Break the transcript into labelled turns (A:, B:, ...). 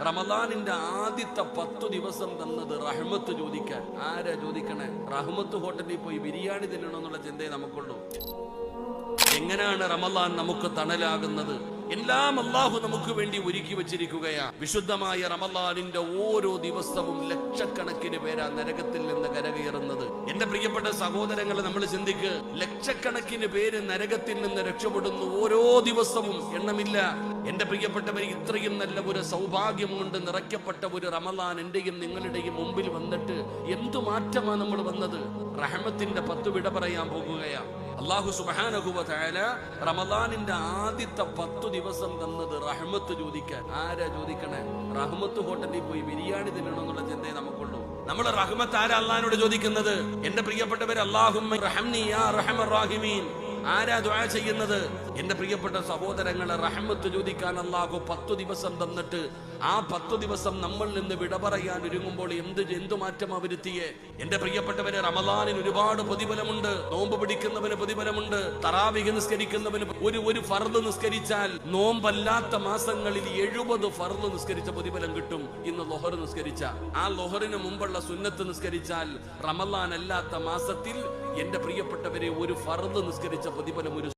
A: റമദാനിന്റെ ആദ്യത്തെ 10 ദിവസം തന്നത് റഹ്മത്ത് ചോദിക്കാൻ. ആരാ ചോദിക്കണേ? റഹ്മത്ത് ഹോട്ടലിൽ പോയി ബിരിയാണി തിന്നണമെന്നുള്ള ചിന്തയെ നമുക്കുള്ളൂ. എങ്ങനെയാണ് റമദാൻ നമുക്ക് തണലാകുന്നത്? എല്ലാം അല്ലാഹു നമുക്ക് വേണ്ടി ഒരുക്കി വെച്ചിരിക്കുകയാ. വിശുദ്ധമായ റമദാനിന്റെ ഓരോ ദിവസവും ലക്ഷക്കണക്കിന് പേരാ നരകത്തിൽ നിന്ന് കരകയറുന്നത്. എന്റെ പ്രിയപ്പെട്ട സഹോദരങ്ങളെ, നമ്മൾ ചിന്തിക്ക്, ലക്ഷക്കണക്കിന് പേര് നരകത്തിൽ നിന്ന് രക്ഷപ്പെടുന്നു ഓരോ ദിവസവും, എണ്ണമില്ല. എന്റെ പ്രിയപ്പെട്ടവർ, ഇത്രയും നല്ല ഒരു സൗഭാഗ്യം കൊണ്ട് നിറയ്ക്കപ്പെട്ട ഒരു റമദാൻ എന്റെയും നിങ്ങളുടെയും മുമ്പിൽ വന്നിട്ട് എന്തു മാറ്റമാണ് നമ്മൾ വന്നത്? റഹ്മത്തിന്റെ 10 വിട പറയാൻ പോകുകയാ. അല്ലാഹു സുബ്ഹാനഹു വ തആല റമദാനിന്റെ ആദ്യത്തെ 10 ദിവസം തന്നത് റഹ്മത്ത് ചോദിക്കാൻ. ആരാ ചോദിക്കണേ? റഹ്മത്ത് ഹോട്ടലിൽ പോയി ബിരിയാണി തിന്നണമെന്നുള്ള ചിന്തയെ നമുക്കുള്ളൂ. നമ്മൾ റഹ്മത്ത് ആരാ അള്ളാഹിനോട് ചോദിക്കുന്നത്? എന്റെ പ്രിയപ്പെട്ടവർ, അല്ലാഹുമ്മ റഹ്മനി യാ അർഹമർ റഹീമീൻ. ആരാ ദുആ ചെയ്യുന്നത്? എന്റെ പ്രിയപ്പെട്ട സഹോദരങ്ങളെ, റഹ്മത്ത് ചോദിക്കാൻ അല്ലാഹു 10 ദിവസം തന്നിട്ട് ആ 10 ദിവസം നമ്മൾ നിന്ന് വിട പറയാൻ ഒരുങ്ങുമ്പോൾ എന്തു മാറ്റമാ വരുത്തിയേ? എന്റെ പ്രിയപ്പെട്ടവരെ, റമദാനിന് ഒരുപാട് പ്രതിഫലമുണ്ട്. നോമ്പ് പിടിക്കുന്നവന് പ്രതിഫലമുണ്ട്. തറാവീഹ് നിസ്കരിക്കുന്നവന് ഒരു ഫർദ് നിസ്കരിച്ചാൽ നോമ്പല്ലാത്ത മാസങ്ങളിൽ 70 ഫർദ് നിസ്കരിച്ച പ്രതിഫലം കിട്ടും. ഇന്ന് ളുഹർ നിസ്കരിച്ച ആ ളുഹറിന് മുമ്പുള്ള സുന്നത്ത് നിസ്കരിച്ചാൽ റമദാൻ അല്ലാത്ത മാസത്തിൽ എന്റെ പ്രിയപ്പെട്ടവരെ ഒരു ഫർദ് നിസ്കരിച്ച പ്രതിഫലം ഒരു